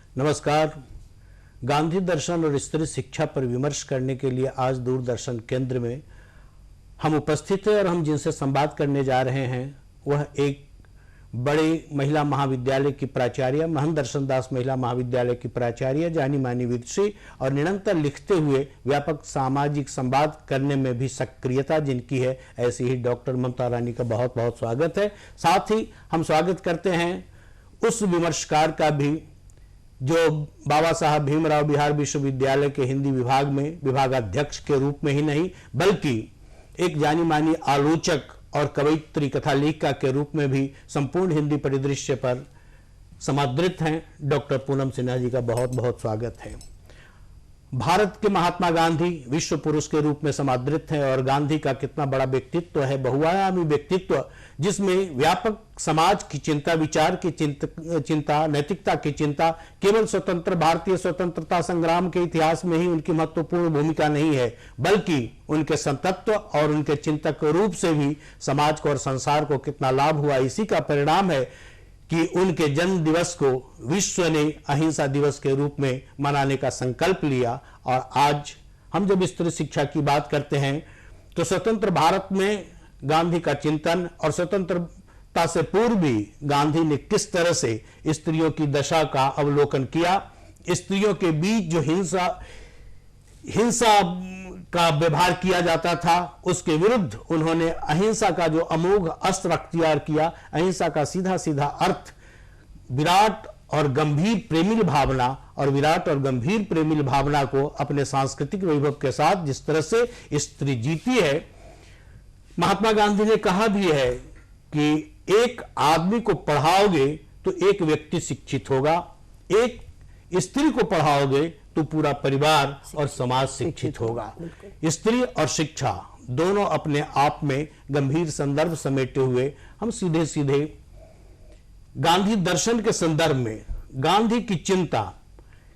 नमस्कार। गांधी दर्शन और स्त्री शिक्षा पर विमर्श करने के लिए आज दूरदर्शन केंद्र में हम उपस्थित हैं और हम जिनसे संवाद करने जा रहे हैं वह एक बड़े महिला महाविद्यालय की प्राचार्य, महंत दर्शन दास महिला महाविद्यालय की प्राचार्य, जानी मानी विदुषी और निरंतर लिखते हुए व्यापक सामाजिक संवाद करने में भी सक्रियता जिनकी है, ऐसी ही डॉक्टर ममता रानी का बहुत बहुत स्वागत है। साथ ही हम स्वागत करते हैं उस विमर्शकार का भी जो बाबा साहब भीमराव बिहार विश्वविद्यालय के हिंदी विभाग में विभागाध्यक्ष के रूप में ही नहीं बल्कि एक जानी मानी आलोचक और कवयित्री कथा लेखिका के रूप में भी संपूर्ण हिंदी परिदृश्य पर समादृत हैं। डॉक्टर पूनम सिन्हा जी का बहुत बहुत स्वागत है। भारत के महात्मा गांधी विश्व पुरुष के रूप में समादृत हैं और गांधी का कितना बड़ा व्यक्तित्व है, बहुआयामी व्यक्तित्व जिसमें व्यापक समाज की चिंता, विचार की चिंता, नैतिकता की चिंता, केवल स्वतंत्र भारतीय स्वतंत्रता संग्राम के इतिहास में ही उनकी महत्वपूर्ण भूमिका नहीं है बल्कि उनके संतत्व और उनके चिंतक रूप से भी समाज को और संसार को कितना लाभ हुआ। इसी का परिणाम है कि उनके जन्म दिवस को विश्व ने अहिंसा दिवस के रूप में मनाने का संकल्प लिया। और आज हम जब स्त्री शिक्षा की बात करते हैं तो स्वतंत्र भारत में गांधी का चिंतन और स्वतंत्रता से पूर्व भी गांधी ने किस तरह से स्त्रियों की दशा का अवलोकन किया, स्त्रियों के बीच जो हिंसा का व्यवहार किया जाता था उसके विरुद्ध उन्होंने अहिंसा का जो अमोघ अस्त्र अख्तियार किया। अहिंसा का सीधा सीधा अर्थ विराट और गंभीर प्रेमिल भावना, और विराट और गंभीर प्रेमिल भावना को अपने सांस्कृतिक वैभव के साथ जिस तरह से स्त्री जीती है। महात्मा गांधी ने कहा भी है कि एक आदमी को पढ़ाओगे तो एक व्यक्ति शिक्षित होगा, एक स्त्री को पढ़ाओगे तो पूरा परिवार और समाज शिक्षित होगा। स्त्री और शिक्षा दोनों अपने आप में गंभीर संदर्भ समेटे हुए हम सीधे सीधे गांधी दर्शन के संदर्भ में गांधी की चिंता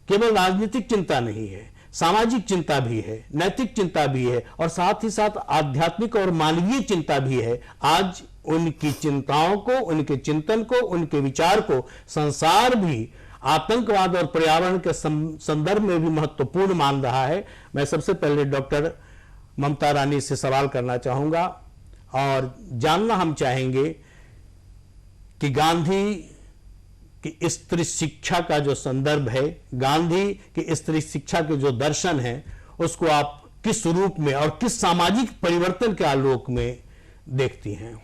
केवल राजनीतिक चिंता नहीं है, सामाजिक चिंता भी है, नैतिक चिंता भी है और साथ ही साथ आध्यात्मिक और मानवीय चिंता भी है। आज उनकी चिंताओं को, उनके चिंतन को, उनके विचार को संसार भी आतंकवाद और पर्यावरण के संदर्भ में भी महत्वपूर्ण मान रहा है। मैं सबसे पहले डॉक्टर ममता रानी से सवाल करना चाहूंगा और जानना हम चाहेंगे कि गांधी की स्त्री शिक्षा का जो संदर्भ है, गांधी की स्त्री शिक्षा के जो दर्शन है, उसको आप किस रूप में और किस सामाजिक परिवर्तन के आलोक में देखती हैं?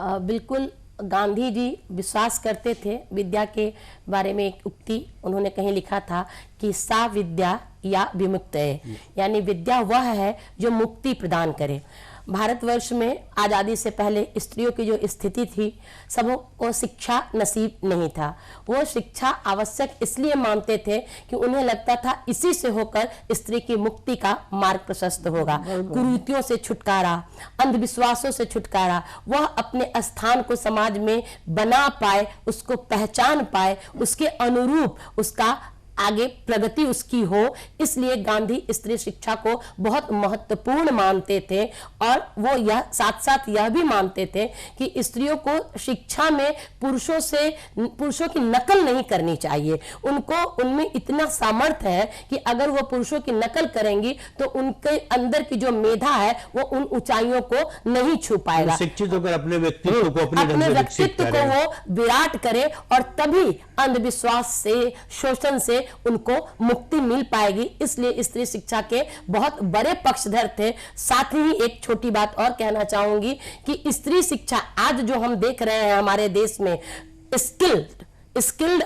बिल्कुल, गांधी जी विश्वास करते थे विद्या के बारे में। एक उक्ति उन्होंने कहीं लिखा था कि सा विद्या या विमुक्त है, यानी विद्या वह है जो मुक्ति प्रदान करे। भारतवर्ष में आज़ादी से पहले स्त्रियों की जो स्थिति थी, सबको शिक्षा नसीब नहीं था। वो शिक्षा आवश्यक इसलिए मानते थे कि उन्हें लगता था इसी से होकर स्त्री की मुक्ति का मार्ग प्रशस्त होगा। कुरीतियों से छुटकारा, अंधविश्वासों से छुटकारा, वह अपने स्थान को समाज में बना पाए, उसको पहचान पाए, उसके अनुरूप उसका आगे प्रगति उसकी हो। इसलिए गांधी स्त्री शिक्षा को बहुत महत्वपूर्ण मानते थे और वो यह साथ साथ यह भी मानते थे कि स्त्रियों को शिक्षा में पुरुषों की नकल नहीं करनी चाहिए। उनको उनमें इतना सामर्थ्य है कि अगर वो पुरुषों की नकल करेंगी तो उनके अंदर की जो मेधा है वो उन ऊंचाइयों को नहीं छू पाएगा। शिक्षित होकर अपने व्यक्तित्व को वो विराट करे और तभी अंधविश्वास से, शोषण से उनको मुक्ति मिल पाएगी। इसलिए स्त्री शिक्षा के बहुत बड़े पक्षधर थे। साथ ही एक छोटी बात और कहना चाहूंगी कि स्त्री शिक्षा आज जो हम देख रहे हैं हमारे देश में स्किल्ड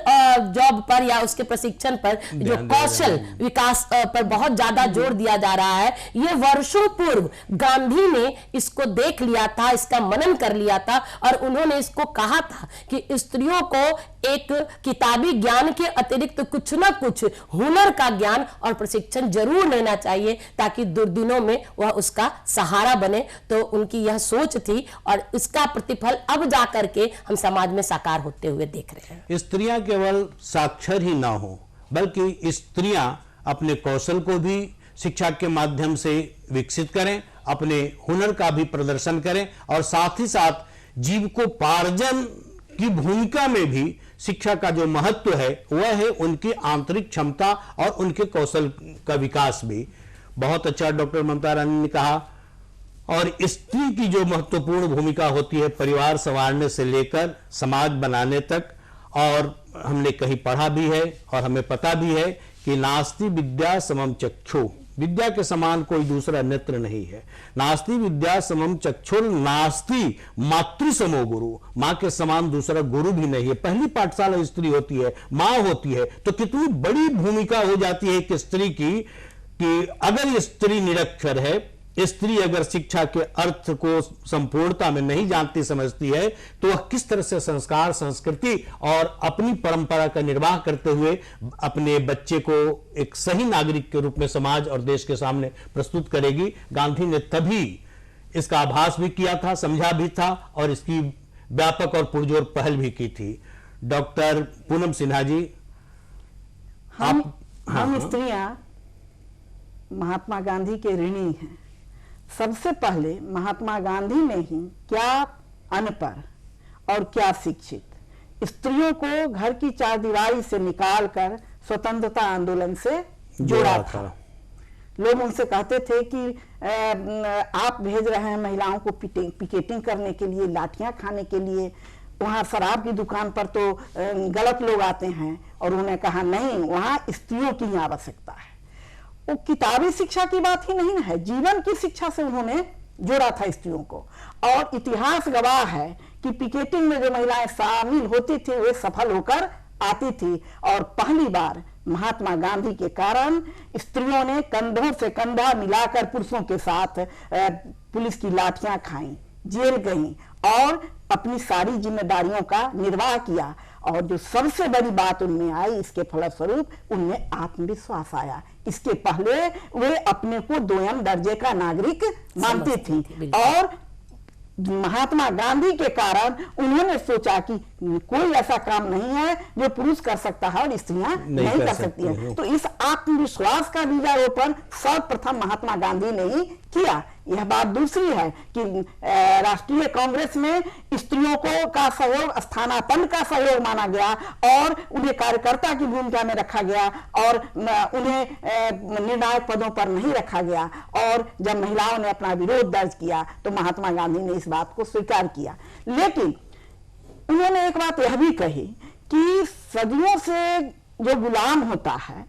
जॉब पर या उसके प्रशिक्षण पर जो कौशल विकास पर बहुत ज्यादा जोर दिया जा रहा है, ये वर्षों पूर्व गांधी ने इसको देख लिया था, इसका मनन कर लिया था और उन्होंने इसको कहा था कि स्त्रियों को एक किताबी ज्ञान के अतिरिक्त कुछ ना कुछ हुनर का ज्ञान और प्रशिक्षण जरूर लेना चाहिए ताकि दुर्दिनों में वह उसका सहारा बने। तो उनकी यह सोच थी और इसका प्रतिफल अब जाकर के हम समाज में साकार होते हुए देख रहे हैं। स्त्रियां केवल साक्षर ही ना हो बल्कि स्त्रियां अपने कौशल को भी शिक्षा के माध्यम से विकसित करें, अपने हुनर का भी प्रदर्शन करें और साथ ही साथ जीविकोपार्जन की भूमिका में भी शिक्षा का जो महत्व है वह है उनकी आंतरिक क्षमता और उनके कौशल का विकास भी। बहुत अच्छा डॉक्टर ममता रानी ने कहा। और स्त्री की जो महत्वपूर्ण भूमिका होती है परिवार संवारने से लेकर समाज बनाने तक, और हमने कहीं पढ़ा भी है और हमें पता भी है कि नास्ति विद्या समम चक्षु, विद्या के समान कोई दूसरा नेत्र नहीं है। नास्ति विद्या समम चक्षुर नास्ति मातृ समो गुरु, मां के समान दूसरा गुरु भी नहीं है। पहली पाठशाला स्त्री होती है, मां होती है, तो कितनी बड़ी भूमिका हो जाती है एक स्त्री की कि अगर स्त्री निरक्षर है, स्त्री अगर शिक्षा के अर्थ को संपूर्णता में नहीं जानती समझती है, तो वह किस तरह से संस्कार, संस्कृति और अपनी परंपरा का निर्वाह करते हुए अपने बच्चे को एक सही नागरिक के रूप में समाज और देश के सामने प्रस्तुत करेगी। गांधी ने तभी इसका आभास भी किया था, समझा भी था और इसकी व्यापक और पुरजोर पहल भी की थी। डॉक्टर पूनम सिन्हा जी, हम स्त्रियां महात्मा गांधी के ऋणी हैं। सबसे पहले महात्मा गांधी ने ही क्या अनपढ़ और क्या शिक्षित स्त्रियों को घर की चारदीवारी से निकालकर स्वतंत्रता आंदोलन से जोड़ा था। लोग उनसे कहते थे कि आप भेज रहे हैं महिलाओं को पिकेटिंग करने के लिए, लाठियां खाने के लिए, वहां शराब की दुकान पर तो गलत लोग आते हैं। और उन्होंने कहा नहीं, वहां स्त्रियों की ही आवश्यकता है। वो किताबी शिक्षा की बात ही नहीं है, जीवन की शिक्षा से उन्होंने जोड़ा था स्त्रियों को। और इतिहास गवाह है कि पिकेटिंग में जो महिलाएं शामिल होती थी वे सफल होकर आती थी। और पहली बार महात्मा गांधी के कारण स्त्रियों ने कंधों से कंधा मिलाकर पुरुषों के साथ पुलिस की लाठियां खाई, जेल गई और अपनी सारी जिम्मेदारियों का निर्वाह किया। और जो सबसे बड़ी बात उनमें आई, इसके फलस्वरूप उनमें आत्मविश्वास आया। इसके पहले वे अपने को दोयम दर्जे का नागरिक मानती थी। और महात्मा गांधी के कारण उन्होंने सोचा कि कोई ऐसा काम नहीं है जो पुरुष कर सकता है और स्त्रियां नहीं कर सकती हैं। तो इस आत्मविश्वास का बीजारोपण सर्वप्रथम महात्मा गांधी ने ही किया। यह बात दूसरी है कि राष्ट्रीय कांग्रेस में स्त्रियों को का सहयोग स्थानापन्न का सहयोग माना गया और उन्हें कार्यकर्ता की भूमिका में रखा गया और उन्हें निर्णायक पदों पर नहीं रखा गया। और जब महिलाओं ने अपना विरोध दर्ज किया तो महात्मा गांधी ने इस बात को स्वीकार किया। लेकिन उन्होंने एक बात यह भी कही कि सदियों से जो गुलाम होता है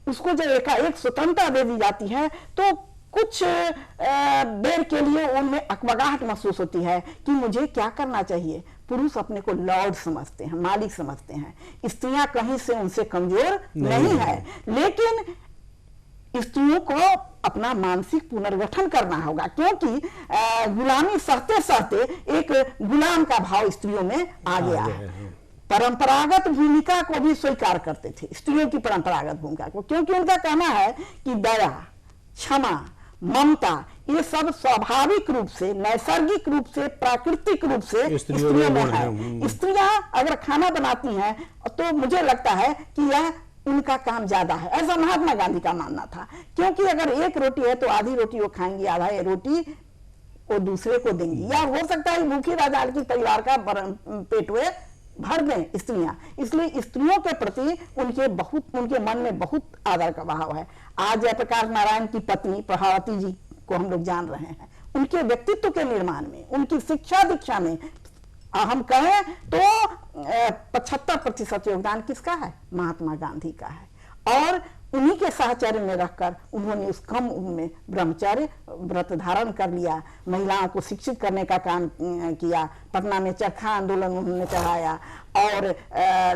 उसको जब एकाएक स्वतंत्रता दे दी जाती है तो कुछ देर के लिए उनमें अकबगाहट महसूस होती है कि मुझे क्या करना चाहिए। पुरुष अपने को लॉर्ड समझते हैं, मालिक समझते हैं, स्त्रियां कहीं से उनसे कमजोर नहीं है। लेकिन स्त्रियों को अपना मानसिक पुनर्गठन करना होगा, क्योंकि गुलामी सहते सहते एक गुलाम का भाव स्त्रियों में आ गया है। परंपरागत भूमिका को भी स्वीकार करते थे, स्त्रियों की परंपरागत भूमिका को, क्योंकि उनका कहना है कि दया, क्षमा, ममता ये सब स्वाभाविक रूप से, नैसर्गिक रूप से, प्राकृतिक रूप से स्त्रियों में है। स्त्रियां अगर खाना बनाती हैं तो मुझे लगता है कि यह उनका काम ज्यादा है, ऐसा महात्मा गांधी का मानना था। क्योंकि अगर एक रोटी है तो आधी रोटी वो खाएंगी, आधा रोटी वो दूसरे को देंगी, या हो सकता है भूखी रह जाए कि परिवार का पेट वे भर दें स्त्रियां। इसलिए स्त्रियों के प्रति उनके मन में बहुत आदर का भाव है। आज जयप्रकाश नारायण की पत्नी प्रभावती जी को हम लोग जान रहे हैं, उनके व्यक्तित्व के निर्माण में, उनकी शिक्षा दीक्षा में हम कहें तो 75% योगदान किसका है? महात्मा गांधी का है। और उन्हीं के साहचर्य में रखकर उन्होंने उस कम उम्र में ब्रह्मचर्य व्रत धारण कर लिया, महिलाओं को शिक्षित करने का काम किया, पटना में चरखा आंदोलन उन्होंने चढ़ाया और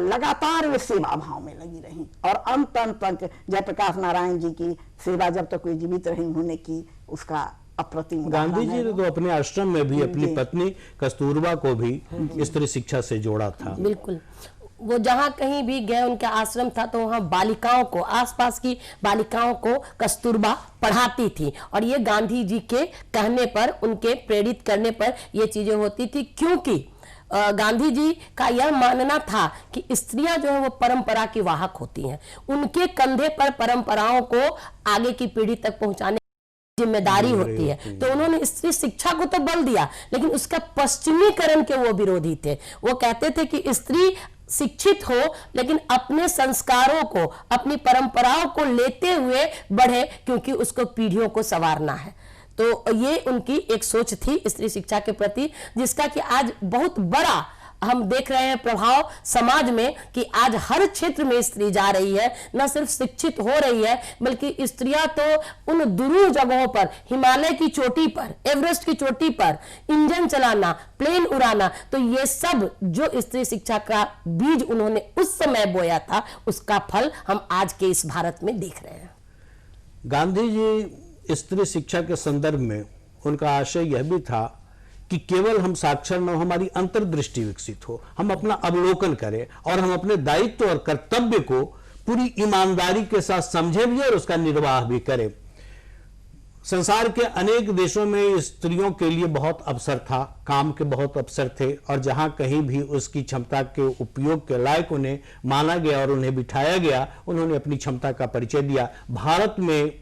लगातार वे सेवा भाव में लगी रही। और अंत तक जयप्रकाश नारायण जी की सेवा जब तक वे जीवित रही उन्होंने की, उसका अप्रतिम। गांधी जी ने तो अपने आश्रम में भी अपनी पत्नी कस्तूरबा को भी स्त्री शिक्षा से जोड़ा था। बिल्कुल, वो जहाँ कहीं भी गए उनका आश्रम था तो वहाँ बालिकाओं को, आसपास की बालिकाओं को कस्तूरबा पढ़ाती थी। और ये गांधी जी के कहने पर, उनके प्रेरित करने पर ये चीजें होती थी, क्योंकि गांधी जी का यह मानना था कि स्त्रियां जो है वो परंपरा की वाहक होती हैं, उनके कंधे पर परंपराओं को आगे की पीढ़ी तक पहुंचाने जिम्मेदारी होती है। तो उन्होंने स्त्री शिक्षा को तो बल दिया, लेकिन उसका पश्चिमीकरण के वो विरोधी थे। वो कहते थे कि स्त्री शिक्षित हो, लेकिन अपने संस्कारों को, अपनी परंपराओं को लेते हुए बढ़े, क्योंकि उसको पीढ़ियों को संवारना है। तो ये उनकी एक सोच थी स्त्री शिक्षा के प्रति, जिसका कि आज बहुत बड़ा हम देख रहे हैं प्रभाव समाज में, कि आज हर क्षेत्र में स्त्री जा रही है, न सिर्फ शिक्षित हो रही है, बल्कि स्त्रियां तो उन दूर जगहों पर, हिमालय की चोटी पर, एवरेस्ट की चोटी पर इंजन चलाना, प्लेन उड़ाना, तो ये सब जो स्त्री शिक्षा का बीज उन्होंने उस समय बोया था, उसका फल हम आज के इस भारत में देख रहे हैं। गांधी जी स्त्री शिक्षा के संदर्भ में उनका आशय यह भी था कि केवल हम साक्षर न हो, हमारी अंतर्दृष्टि विकसित हो, हम अपना अवलोकन करें और हम अपने दायित्व और कर्तव्य को पूरी ईमानदारी के साथ समझें भी और उसका निर्वाह भी करें। संसार के अनेक देशों में स्त्रियों के लिए बहुत अवसर था, काम के बहुत अवसर थे, और जहां कहीं भी उसकी क्षमता के उपयोग के लायक उन्हें माना गया और उन्हें बिठाया गया, उन्होंने अपनी क्षमता का परिचय दिया। भारत में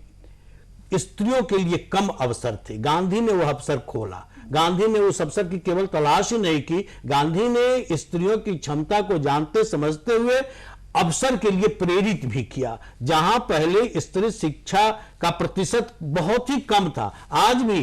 स्त्रियों के लिए कम अवसर थे, गांधी ने वह अवसर खोला। गांधी ने उस अवसर की केवल तलाश ही नहीं की, गांधी ने स्त्रियों की क्षमता को जानते समझते हुए अवसर के लिए प्रेरित भी किया। जहां पहले स्त्री शिक्षा का प्रतिशत बहुत ही कम था, आज भी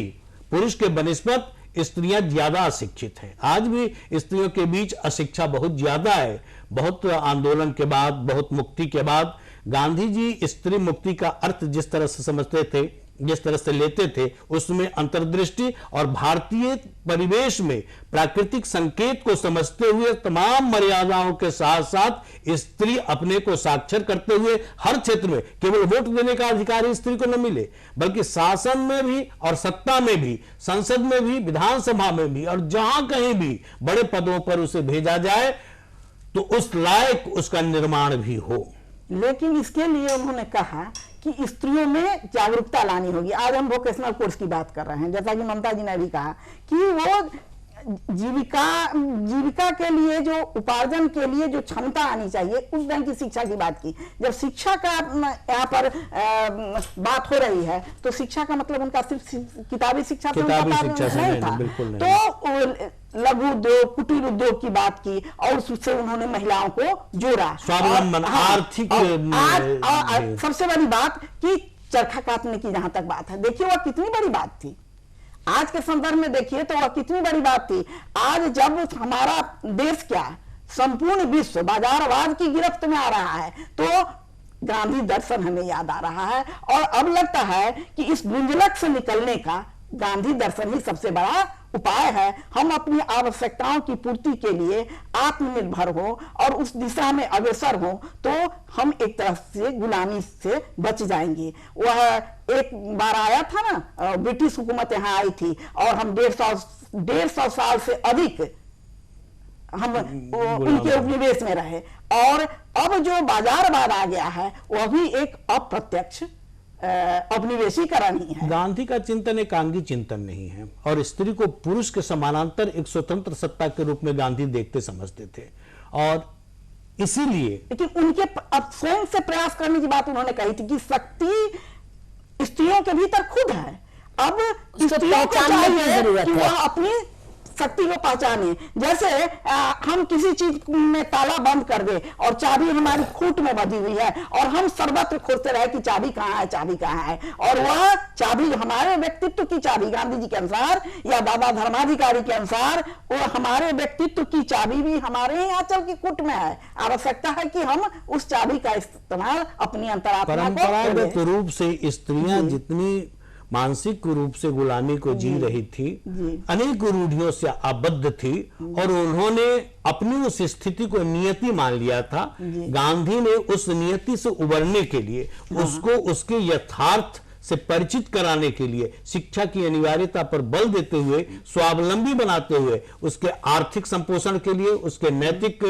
पुरुष के बनिस्बत स्त्रियां ज्यादा अशिक्षित हैं। आज भी स्त्रियों के बीच अशिक्षा बहुत ज्यादा है। बहुत आंदोलन के बाद, बहुत मुक्ति के बाद गांधी जी स्त्री मुक्ति का अर्थ जिस तरह से समझते थे, जिस तरह से लेते थे, उसमें अंतर्दृष्टि और भारतीय परिवेश में प्राकृतिक संकेत को समझते हुए तमाम मर्यादाओं के साथ साथ स्त्री अपने को साक्षर करते हुए हर क्षेत्र में, केवल वोट देने का अधिकार ही स्त्री को न मिले, बल्कि शासन में भी और सत्ता में भी, संसद में भी, विधानसभा में भी, और जहां कहीं भी बड़े पदों पर उसे भेजा जाए तो उस लायक उसका निर्माण भी हो। लेकिन इसके लिए उन्होंने कहा कि स्त्रियों में जागरूकता लानी होगी। आज हम वोकेशनल कोर्स की बात कर रहे हैं, जैसा कि ममता जी ने भी कहा कि वो जीविका के लिए, जो उपार्जन के लिए जो क्षमता आनी चाहिए, उस ढंग की शिक्षा की बात की। जब शिक्षा का यहाँ पर बात हो रही है, तो शिक्षा का मतलब उनका सिर्फ किताबी शिक्षा से नहीं था, तो लघु उद्योग, कुटीर उद्योग की बात की, और उससे उन्होंने महिलाओं को जोड़ा, स्वावलंबन, आर्थिक। सबसे बड़ी बात कि चरखा काटने की जहां तक बात है, देखिए वह कितनी बड़ी बात थी। आज के संदर्भ में देखिए तो वह कितनी बड़ी बात थी। आज जब हमारा देश क्या, संपूर्ण विश्व बाजारवाद की गिरफ्त में आ रहा है, तो गांधी दर्शन हमें याद आ रहा है, और अब लगता है कि इस गुंजलक से निकलने का गांधी दर्शन ही सबसे बड़ा उपाय है। हम अपनी आवश्यकताओं की पूर्ति के लिए आत्मनिर्भर हो और उस दिशा में अग्रसर हो, तो हम एक तरह से गुलामी से बच जाएंगे। वह एक बार आया था ना, ब्रिटिश हुकूमत यहाँ आई थी, और हम 150 साल से अधिक हम उनके उपनिवेश में रहे, और अब जो बाजारवाद आ गया है वह भी एक अप्रत्यक्ष औपनिवेशीकरण ही है। गांधी का चिंतन एकांगी चिंतन नहीं है, और स्त्री को पुरुष के समानांतर एक स्वतंत्र सत्ता के रूप में गांधी देखते समझते थे, और इसीलिए लेकिन उनके स्वयं से प्रयास करने की बात उन्होंने कही थी कि शक्ति स्त्रियों के भीतर खुद है। अब स्त्रियों को चाहिए कि वह अपनी शक्ति को पहचाने। जैसे हम किसी चीज में ताला बंद कर दे और चाबी हमारी खूंट में बंधी हुई है, और हम सर्वत्र खोजते रहे कि चाबी कहाँ है, चाबी कहाँ है, और वह चाबी हमारे व्यक्तित्व की चाबी, गांधी जी के अनुसार या बाबा धर्माधिकारी के अनुसार, वो हमारे व्यक्तित्व की चाबी भी हमारे ही आंचल की खूंट में है। आवश्यकता है कि हम उस चाबी का इस्तेमाल अपनी अंतरात्मा को। परंपरागत रूप से स्त्रियां जितनी मानसिक रूप से गुलामी को जी रही थी, अनेक रूढ़ियों से आबद्ध थी, और उन्होंने अपनी उस स्थिति को नियति मान लिया था। गांधी ने उस नियति से उबरने के लिए, उसको उसके यथार्थ से परिचित कराने के लिए शिक्षा की अनिवार्यता पर बल देते हुए, स्वावलंबी बनाते हुए, उसके आर्थिक संपोषण के लिए, उसके नैतिक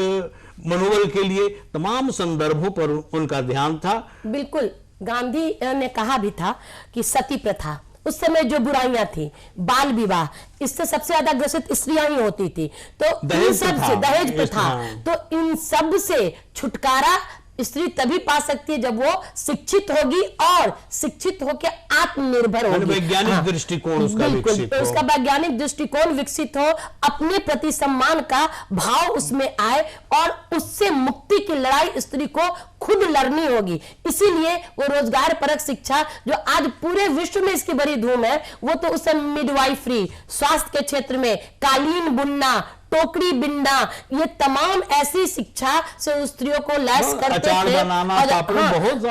मनोबल के लिए तमाम संदर्भों पर उनका ध्यान था। बिल्कुल, गांधी ने कहा भी था कि सती प्रथा, उस समय जो बुराइयां थी, बाल विवाह, इससे सबसे ज्यादा ग्रसित स्त्रियां ही होती थी, तो इन सब से, दहेज प्रथा, तो इन सब से छुटकारा स्त्री तभी पा सकती है जब वो शिक्षित होगी और शिक्षित होकर आत्मनिर्भर होगी। वैज्ञानिक दृष्टिकोण उसका विकसित हो, उसका वैज्ञानिक दृष्टिकोण विकसित हो, अपने प्रति सम्मान का भाव उसमें आए और उससे मुक्ति की लड़ाई स्त्री को खुद लड़नी होगी। इसीलिए वो रोजगार परक शिक्षा जो आज पूरे विश्व में इसकी बड़ी धूम है, वो तो उस मिडवाइफरी, स्वास्थ्य के क्षेत्र में कालीन बुनना, टोकरी बिनना, ये तमाम ऐसी शिक्षा से उस स्त्रियों को लैस करते थे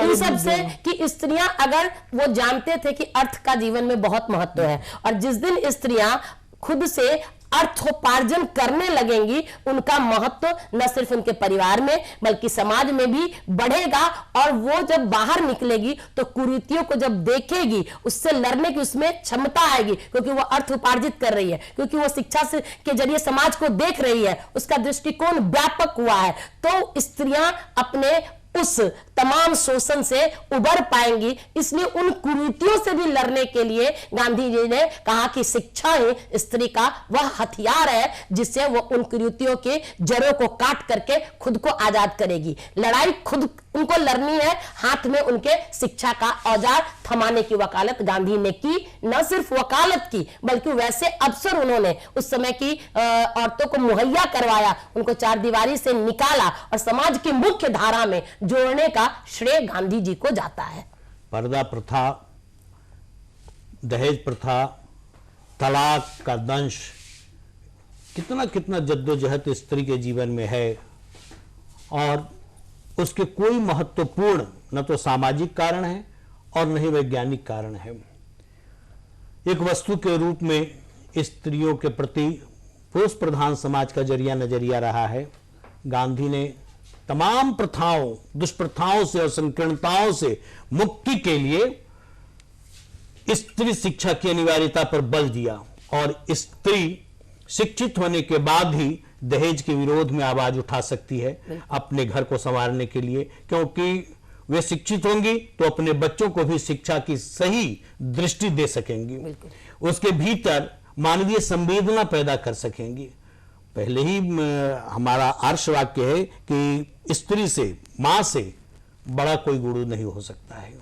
इन सब से कि स्त्रियां अगर वो जानते थे कि अर्थ का जीवन में बहुत महत्व है, और जिस दिन स्त्रियां खुद से अर्थोपार्जन करने लगेंगी, उनका महत्व न सिर्फ उनके परिवार में बल्कि समाज में भी बढ़ेगा। और वो जब बाहर निकलेगी तो कुरीतियों को जब देखेगी, उससे लड़ने की उसमें क्षमता आएगी, क्योंकि वो अर्थ उपार्जित कर रही है, क्योंकि वो शिक्षा से के जरिए समाज को देख रही है, उसका दृष्टिकोण व्यापक हुआ है। तो स्त्रियां अपने उस तमाम शोषण से उबर पाएंगी। इसलिए उन कुरीतियों से भी लड़ने के लिए गांधी जी ने कहा कि शिक्षा ही स्त्री का वह हथियार है जिससे वो उन कुरीतियों के जड़ों को काट करके खुद को आजाद करेगी। लड़ाई खुद उनको लड़नी है, हाथ में उनके शिक्षा का औजार थमाने की वकालत गांधी ने की। न सिर्फ वकालत की बल्कि वैसे अवसर उन्होंने उस समय की औरतों को मुहैया करवाया, उनको चारदीवारी से निकाला और समाज की मुख्य धारा में जोड़ने का श्रेय गांधी जी को जाता है। पर्दा प्रथा, दहेज प्रथा, तलाक का दंश, कितना कितना जद्दोजहद स्त्री के जीवन में है, और उसके कोई महत्वपूर्ण न तो सामाजिक कारण है और न ही वैज्ञानिक कारण है। एक वस्तु के रूप में स्त्रियों के प्रति पुरुष प्रधान समाज का नजरिया रहा है। गांधी ने तमाम प्रथाओं, दुष्प्रथाओं से और संकीर्णताओं से मुक्ति के लिए स्त्री शिक्षा की अनिवार्यता पर बल दिया, और स्त्री शिक्षित होने के बाद ही दहेज के विरोध में आवाज उठा सकती है अपने घर को संवारने के लिए, क्योंकि वे शिक्षित होंगी तो अपने बच्चों को भी शिक्षा की सही दृष्टि दे सकेंगी, उसके भीतर मानवीय संवेदना पैदा कर सकेंगी। पहले ही हमारा आर्ष वाक्य है कि स्त्री से, मां से बड़ा कोई गुरु नहीं हो सकता है।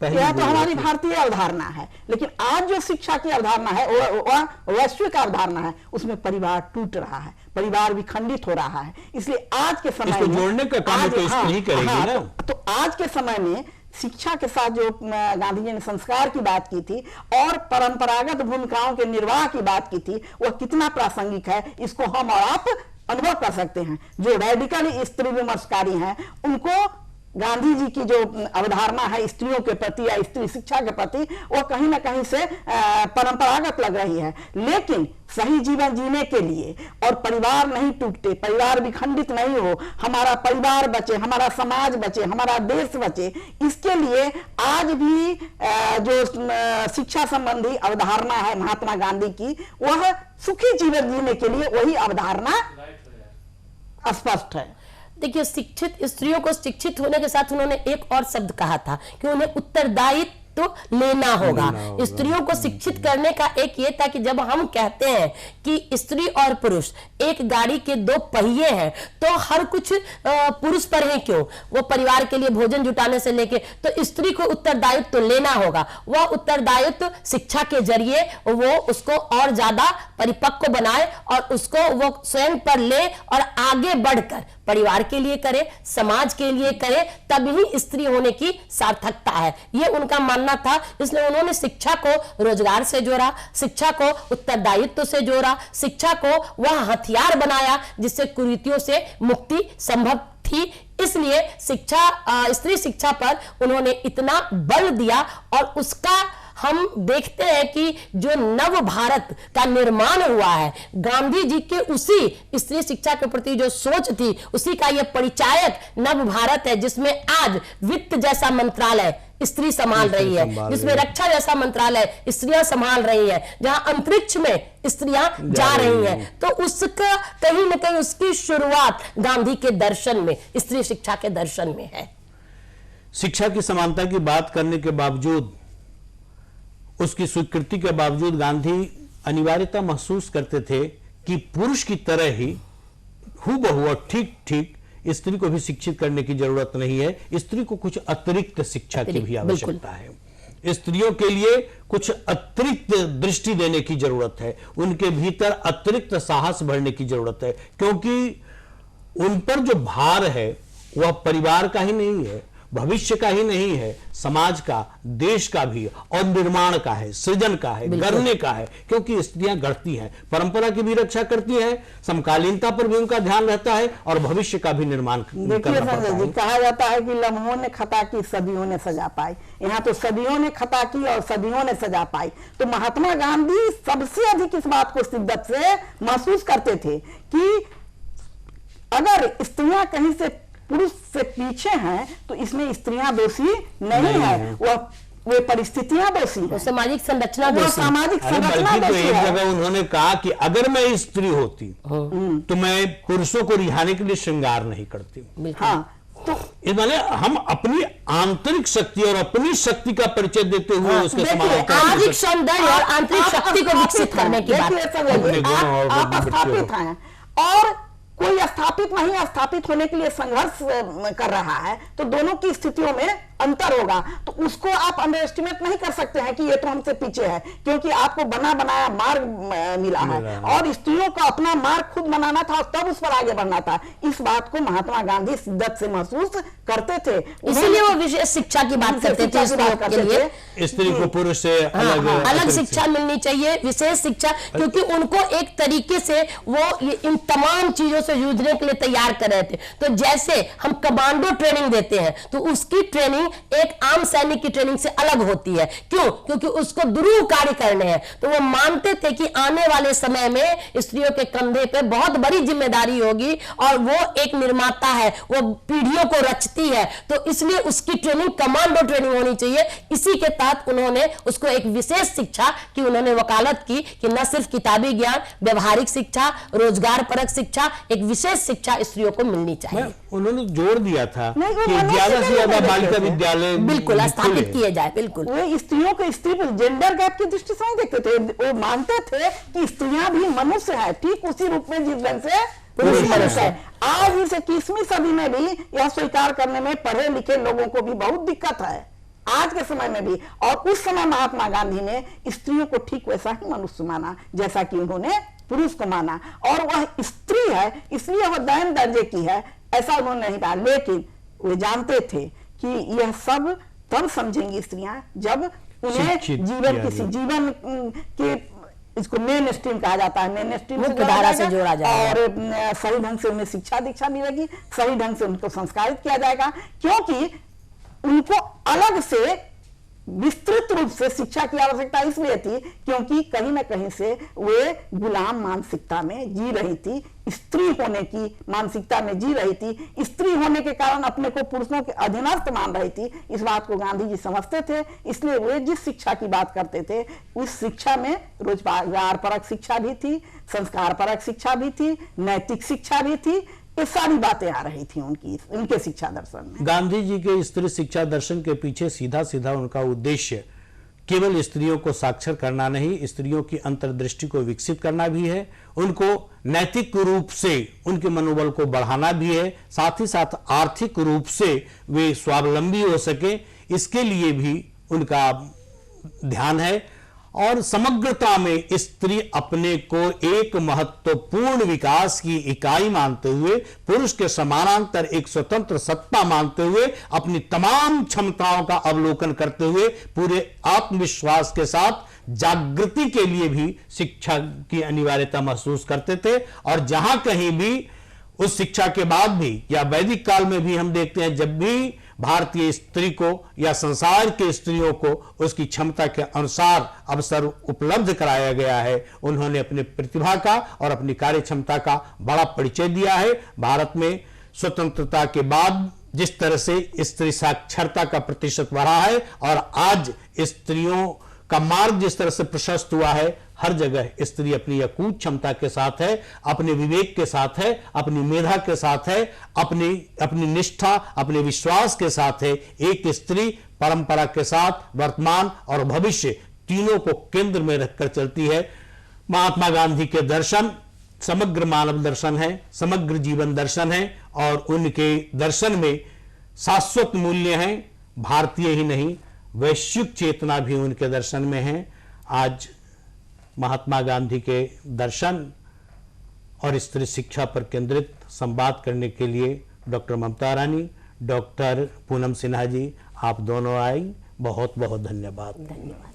यह तो हमारी भारतीय अवधारणा है, लेकिन आज जो शिक्षा की अवधारणा है वह वैश्विक अवधारणा है। उसमें परिवार टूट रहा है, परिवार विखंडित हो रहा है। इसलिए आज के समय में जोड़ने का काम तो स्त्री करेगी ना। तो आज के समय में शिक्षा के साथ जो गांधी जी ने संस्कार की बात की थी और परंपरागत भूमिकाओं के निर्वाह की बात की थी, वह कितना प्रासंगिक है इसको हम और आप अनुभव कर सकते हैं। जो रेडिकली स्त्री विमर्शकारी हैं, उनको गांधी जी की जो अवधारणा है स्त्रियों के प्रति या स्त्री शिक्षा के प्रति, वो कहीं ना कहीं से परंपरागत लग रही है। लेकिन सही जीवन जीने के लिए और परिवार नहीं टूटे, परिवार विखंडित नहीं हो, हमारा परिवार बचे, हमारा समाज बचे, हमारा देश बचे, इसके लिए आज भी जो शिक्षा संबंधी अवधारणा है महात्मा गांधी की, वह सुखी जीवन जीने के लिए वही अवधारणा स्पष्ट है। देखिए, शिक्षित स्त्रियों को शिक्षित होने के साथ उन्होंने एक और शब्द कहा था कि उन्हें उत्तरदायित्व तो लेना होगा। स्त्रियों को शिक्षित करने का एक ये था कि जब हम कहते हैं कि स्त्री और पुरुष एक गाड़ी के दो पहिए हैं, तो हर कुछ पुरुष पर है क्यों? वो परिवार के लिए भोजन जुटाने से लेके, तो स्त्री को उत्तरदायित्व तो लेना होगा। वह उत्तरदायित्व शिक्षा के जरिए वो उसको और ज्यादा परिपक्व बनाए और उसको वो स्वयं पर ले और आगे बढ़कर परिवार के लिए करे, समाज के लिए करे, तभी स्त्री होने की सार्थकता है, ये उनका मानना था। इसलिए उन्होंने शिक्षा को रोजगार से जोड़ा, शिक्षा को उत्तरदायित्व से जोड़ा, शिक्षा को वह हथियार बनाया जिससे कुरीतियों से मुक्ति संभव थी। इसलिए शिक्षा, स्त्री शिक्षा पर उन्होंने इतना बल दिया और उसका हम देखते हैं कि जो नव भारत का निर्माण हुआ है, गांधी जी के उसी स्त्री शिक्षा के प्रति जो सोच थी, उसी का यह परिचायक नव भारत है, जिसमें आज वित्त जैसा मंत्रालय स्त्री संभाल रही है, जिसमें रक्षा जैसा मंत्रालय स्त्रियां संभाल रही है, जहां अंतरिक्ष में स्त्रियां जा रही हैं। तो उसका कहीं ना कहीं उसकी शुरुआत गांधी के दर्शन में, स्त्री शिक्षा के दर्शन में है। शिक्षा की समानता की बात करने के बावजूद, उसकी स्वीकृति के बावजूद गांधी अनिवार्यता महसूस करते थे कि पुरुष की तरह ही हूबहू और ठीक ठीक स्त्री को भी शिक्षित करने की जरूरत नहीं है, स्त्री को कुछ अतिरिक्त शिक्षा की भी आवश्यकता है। स्त्रियों के लिए कुछ अतिरिक्त दृष्टि देने की जरूरत है, उनके भीतर अतिरिक्त साहस भरने की जरूरत है, क्योंकि उन पर जो भार है वह परिवार का ही नहीं है, भविष्य का ही नहीं है, समाज का, देश का भी, और निर्माण का है, सृजन का है, गढ़ने का है, क्योंकि स्त्रियां गढ़ती हैं, परंपरा की भी रक्षा करती हैं, समकालीनता पर भी उनका ध्यान रहता है और भविष्य का भी निर्माण करना पड़ता है। कहा जाता है कि लम्हों ने खता की सदियों ने सजा पाई, यहाँ तो सदियों ने खता की और सदियों ने सजा पाई। तो महात्मा गांधी सबसे अधिक इस बात को शिद्दत से महसूस करते थे कि अगर स्त्रियां कहीं से पुरुष से पीछे हैं तो इसमें स्त्रियां दोषी नहीं है, वे परिस्थितियां दोषी हैं, सामाजिक संरचना वो सामाजिक संरचना तो दोषी एक है। जगह उन्होंने कहा कि अगर मैं स्त्री होती तो मैं पुरुषों को रिझाने के लिए श्रृंगार नहीं करती। हाँ, तो मैंने हम अपनी आंतरिक शक्ति और अपनी शक्ति का परिचय देते हुए उसके सामाजिक सौंदर्य और आंतरिक शक्ति को विकसित करने की बात। आप स्थापित हैं और कोई स्थापित नहीं, स्थापित होने के लिए संघर्ष कर रहा है, तो दोनों की स्थितियों में अंतर होगा। तो उसको आप अंडर एस्टिमेट नहीं कर सकते हैं कि ये तो हमसे पीछे है, क्योंकि आपको बना बनाया मार्ग मिला है और स्त्रियों को अपना मार्ग खुद बनाना था और तब उस पर आगे बढ़ना था। इस बात को महात्मा गांधी शिद्दत से महसूस करते थे, इसीलिए वो विशेष शिक्षा की बात करते थे। स्त्री को पुरुष से अलग शिक्षा मिलनी चाहिए, विशेष शिक्षा, क्योंकि उनको एक तरीके से वो इन तमाम चीजों से जूझने के लिए तैयार कर रहे थे। तो जैसे हम कमांडो ट्रेनिंग देते हैं तो उसकी ट्रेनिंग एक आम सैनिक की ट्रेनिंग से अलग होती है। क्यों? क्योंकि उसको दुरूह कार्य करने हैं। तो वो मानते थे कि आने वाले समय में स्त्रियों के कंधे पे बहुत बड़ी जिम्मेदारी होगी और वो एक निर्माता है, वो पीढ़ियों को रचती है, तो इसलिए उसकी ट्रेनिंग कमांडो ट्रेनिंग होनी चाहिए। इसी के तहत उन्होंने उसको एक विशेष शिक्षा की उन्होंने वकालत की कि न सिर्फ किताबी ज्ञान, व्यवहारिक शिक्षा, रोजगार परक शिक्षा, एक विशेष शिक्षा स्त्रियों को मिलनी चाहिए। उन्होंने जोर दिया था कि ज्यादा से ज्यादा बालिका विद्यालय बिल्कुल स्थापित किए जाए। बिल्कुल वो स्त्रियों को स्त्री जेंडर गैप की दृष्टि से नहीं देखते थे, वो मानते थे कि स्त्रियां भी मनुष्य है, ठीक उसी रूप में जिस ढंग से पुरुष मनुष्य है। आज इस 21वीं सदी में भी यह स्वीकार करने में पढ़े लिखे लोगों को भी बहुत दिक्कत है, आज के समय में भी। और उस समय महात्मा गांधी ने स्त्रियों को ठीक वैसा ही मनुष्य माना जैसा कि उन्होंने पुरुष को माना, और वह स्त्री है इसलिए वह दैन दर्जे की है ऐसा उन्होंने नहीं कहा। लेकिन वे जानते थे कि यह सब तब समझेंगी स्त्रियां जब उन्हें जीवन के इसको मेन स्ट्रीम कहा जाता है, मेन स्ट्रीम से जोड़ा जाएगा और सही ढंग से उन्हें शिक्षा दीक्षा मिलेगी, सही ढंग से उनको संस्कारित किया जाएगा। क्योंकि उनको अलग से विस्तृत रूप से शिक्षा की आवश्यकता इसलिए थी क्योंकि कहीं ना कहीं से वे गुलाम मानसिकता में जी रही थी, स्त्री होने की मानसिकता में जी रही थी, स्त्री होने के कारण अपने को पुरुषों के अधीनस्थ मान रही थी। इस बात को गांधी जी समझते थे, इसलिए वे जिस शिक्षा की बात करते थे उस शिक्षा में रोजगार परक शिक्षा भी थी, संस्कार परक शिक्षा भी थी, नैतिक शिक्षा भी थी, ये सारी बातें आ रही थी उनके शिक्षा दर्शन में। गांधी जी के स्त्री शिक्षा दर्शन के पीछे सीधा सीधा उनका उद्देश्य केवल स्त्रियों को साक्षर करना नहीं, स्त्रियों की अंतर्दृष्टि को विकसित करना भी है, उनको नैतिक रूप से उनके मनोबल को बढ़ाना भी है, साथ ही साथ आर्थिक रूप से वे स्वावलंबी हो सके, इसके लिए भी उनका ध्यान है। और समग्रता में स्त्री अपने को एक महत्वपूर्ण विकास की इकाई मानते हुए, पुरुष के समानांतर एक स्वतंत्र सत्ता मानते हुए, अपनी तमाम क्षमताओं का अवलोकन करते हुए पूरे आत्मविश्वास के साथ जागृति के लिए भी शिक्षा की अनिवार्यता महसूस करते थे। और जहां कहीं भी उस शिक्षा के बाद भी या वैदिक काल में भी हम देखते हैं, जब भी भारतीय स्त्री को या संसार के स्त्रियों को उसकी क्षमता के अनुसार अवसर उपलब्ध कराया गया है, उन्होंने अपने प्रतिभा का और अपनी कार्य क्षमता का बड़ा परिचय दिया है। भारत में स्वतंत्रता के बाद जिस तरह से स्त्री साक्षरता का प्रतिशत बढ़ा है और आज स्त्रियों का मार्ग जिस तरह से प्रशस्त हुआ है, हर जगह स्त्री अपनी अकूत क्षमता के साथ है, अपने विवेक के साथ है, अपनी मेधा के साथ है, अपनी निष्ठा, अपने विश्वास के साथ है। एक स्त्री परंपरा के साथ वर्तमान और भविष्य तीनों को केंद्र में रखकर चलती है। महात्मा गांधी के दर्शन समग्र मानव दर्शन है, समग्र जीवन दर्शन है और उनके दर्शन में शाश्वत मूल्य हैं। भारतीय ही नहीं, वैश्विक चेतना भी उनके दर्शन में है। आज महात्मा गांधी के दर्शन और स्त्री शिक्षा पर केंद्रित संवाद करने के लिए डॉक्टर ममता रानी, डॉक्टर पूनम सिन्हा जी, आप दोनों आई, बहुत बहुत धन्यवाद। धन्यवाद।